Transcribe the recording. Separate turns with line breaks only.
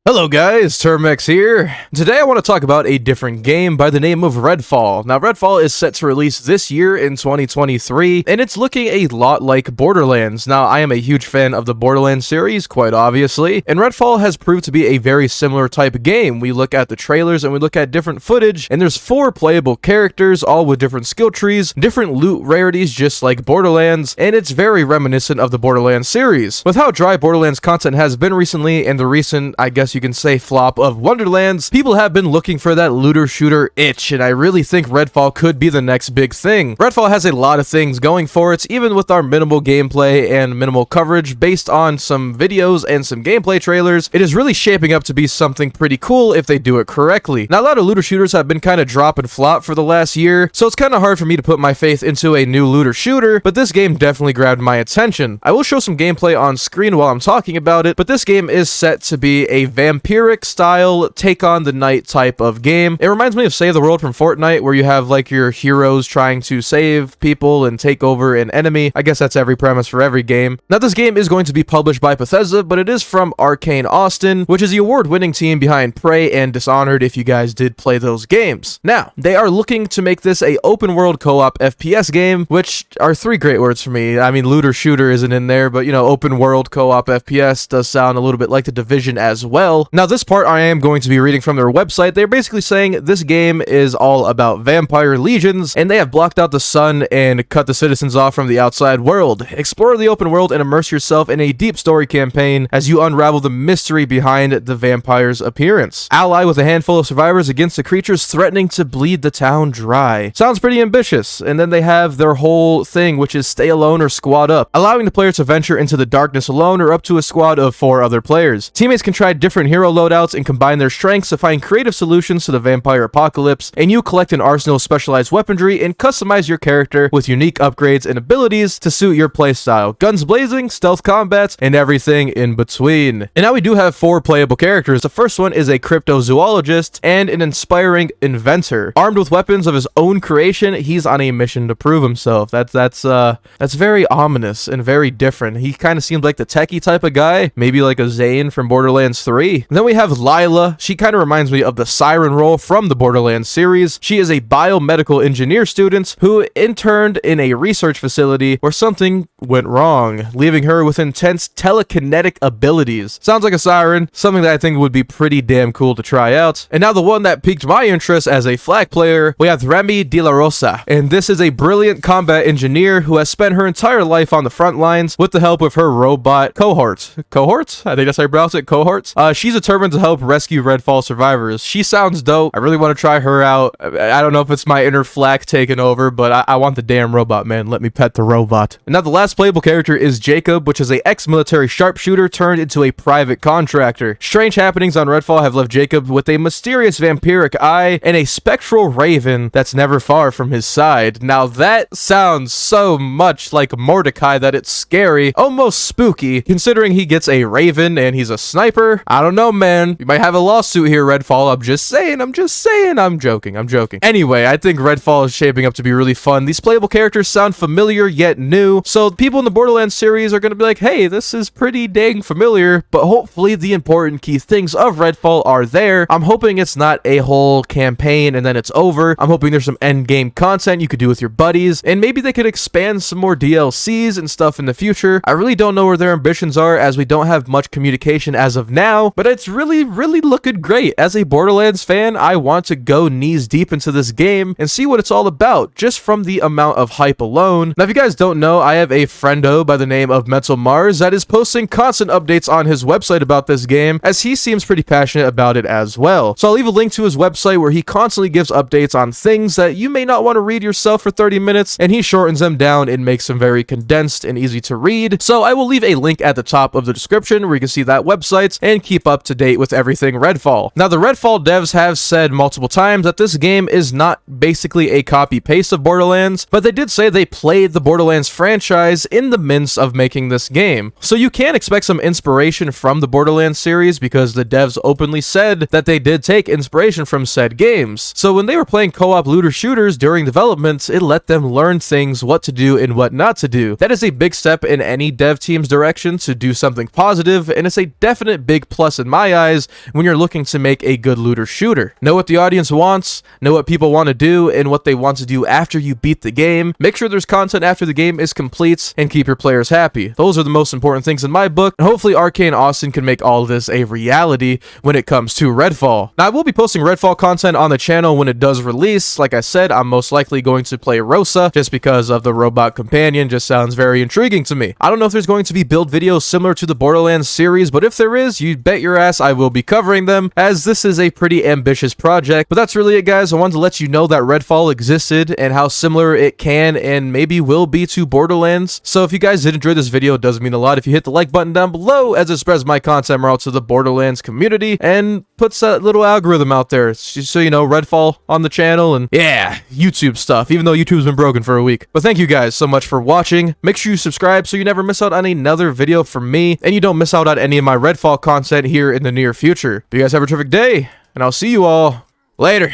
Hello guys, Termex here. Today I want to talk about a different game by the name of Redfall. Now Redfall is set to release this year in 2023, and it's looking a lot like Borderlands. Now I am a huge fan of the Borderlands series, quite obviously, and Redfall has proved to be a very similar type of game. We look at the trailers and we look at different footage, and there's 4 playable characters, all with different skill trees, different loot rarities just like Borderlands, and it's very reminiscent of the Borderlands series. With how dry Borderlands content has been recently, and the recent, I guess you can say, flop of Wonderlands, people have been looking for that looter shooter itch, and I really think Redfall could be the next big thing. Redfall has a lot of things going for it, even with our minimal gameplay and minimal coverage based on some videos and some gameplay trailers. It is really shaping up to be something pretty cool if they do it correctly. Now a lot of looter shooters have been kind of drop and flop for the last year, so it's kind of hard for me to put my faith into a new looter shooter, but this game definitely grabbed my attention. I will show some gameplay on screen while I'm talking about it, but this game is set to be a vampiric style take on the night type of game. It reminds me of Save the World from Fortnite, where you have like your heroes trying to save people and take over an enemy. I guess that's every premise for every game. Now this game is going to be published by Bethesda, but it is from Arcane Austin, which is the award-winning team behind Prey and Dishonored, if you guys did play those games. Now, they are looking to make this a open world co-op FPS game, which are 3 great words for me. I mean, looter shooter isn't in there, but you know, open world co-op FPS does sound a little bit like The Division as well. Now this part I am going to be reading from their website. They're basically saying this game is all about vampire legions, and they have blocked out the sun and cut the citizens off from the outside world. Explore the open world and immerse yourself in a deep story campaign as you unravel the mystery behind the vampire's appearance. Ally with a handful of survivors against the creatures threatening to bleed the town dry. Sounds pretty ambitious. And then they have their whole thing, which is stay alone or squad up, allowing the player to venture into the darkness alone or up to a squad of 4 other players. Teammates can try different hero loadouts and combine their strengths to find creative solutions to the vampire apocalypse, and you collect an arsenal of specialized weaponry and customize your character with unique upgrades and abilities to suit your playstyle. Guns blazing, stealth combats, and everything in between. And now we do have 4 playable characters. The first one is a cryptozoologist and an inspiring inventor. Armed with weapons of his own creation, he's on a mission to prove himself. That's very ominous and very different. He kind of seems like the techie type of guy, maybe like a Zane from Borderlands 3. And then we have Lila. She kind of reminds me of the Siren role from the Borderlands series. She is a biomedical engineer student who interned in a research facility where something went wrong, leaving her with intense telekinetic abilities. Sounds like a Siren, something that I think would be pretty damn cool to try out. And now the one that piqued my interest as a flag player, we have Remy De La Rosa. And this is a brilliant combat engineer who has spent her entire life on the front lines with the help of her robot cohorts. Cohorts? I think that's how you pronounce it, cohorts. She's determined to help rescue Redfall survivors. She sounds dope. I really want to try her out. I don't know if it's my inner flak taking over, but I want the damn robot, man. Let me pet the robot. And now the last playable character is Jacob, which is a ex-military sharpshooter turned into a private contractor. Strange happenings on Redfall have left Jacob with a mysterious vampiric eye and a spectral raven that's never far from his side. Now that sounds so much like Mordecai that it's scary, almost spooky, considering he gets a raven and he's a sniper. I don't know, man. You might have a lawsuit here, Redfall. I'm just saying. I'm joking. Anyway, I think Redfall is shaping up to be really fun. These playable characters sound familiar yet new, so people in the Borderlands series are going to be like, hey, this is pretty dang familiar, but hopefully the important key things of Redfall are there. I'm hoping it's not a whole campaign and then it's over. I'm hoping there's some end game content you could do with your buddies, and maybe they could expand some more DLCs and stuff in the future. I really don't know where their ambitions are, as we don't have much communication as of now, but it's really looking great. As a Borderlands fan, I want to go knees deep into this game and see what it's all about, just from the amount of hype alone. Now, if you guys don't know, I have a friendo by the name of Mental Mars that is posting constant updates on his website about this game, as he seems pretty passionate about it as well. So I'll leave a link to his website where he constantly gives updates on things that you may not want to read yourself for 30 minutes, and he shortens them down and makes them very condensed and easy to read. So I will leave a link at the top of the description where you can see that website and keep up to date with everything Redfall. Now, the Redfall devs have said multiple times that this game is not basically a copy-paste of Borderlands, but they did say they played the Borderlands franchise in the midst of making this game. So you can expect some inspiration from the Borderlands series, because the devs openly said that they did take inspiration from said games. So when they were playing co-op looter shooters during development, it let them learn things, what to do and what not to do. That is a big step in any dev team's direction to do something positive, and it's a definite big plus in my eyes when you're looking to make a good looter shooter. Know what the audience wants, know what people want to do, and what they want to do after you beat the game. Make sure there's content after the game is complete, and keep your players happy. Those are the most important things in my book, and hopefully Arcane Austin can make all of this a reality when it comes to Redfall. Now, I will be posting Redfall content on the channel when it does release. Like I said, I'm most likely going to play Rosa, just because of the robot companion just sounds very intriguing to me. I don't know if there's going to be build videos similar to the Borderlands series, but if there is, you bet your ass I will be covering them, as this is a pretty ambitious project. But that's really it, guys. I wanted to let you know that Redfall existed and how similar it can and maybe will be to Borderlands. So if you guys did enjoy this video, it does mean a lot if you hit the like button down below, as it spreads my content more out to the Borderlands community and puts that little algorithm out there, so you know, Redfall on the channel and yeah, YouTube stuff, even though YouTube's been broken for a week. But thank you guys so much for watching. Make sure you subscribe so you never miss out on another video from me, and you don't miss out on any of my Redfall content here in the near future. But you guys have a terrific day, and I'll see you all later.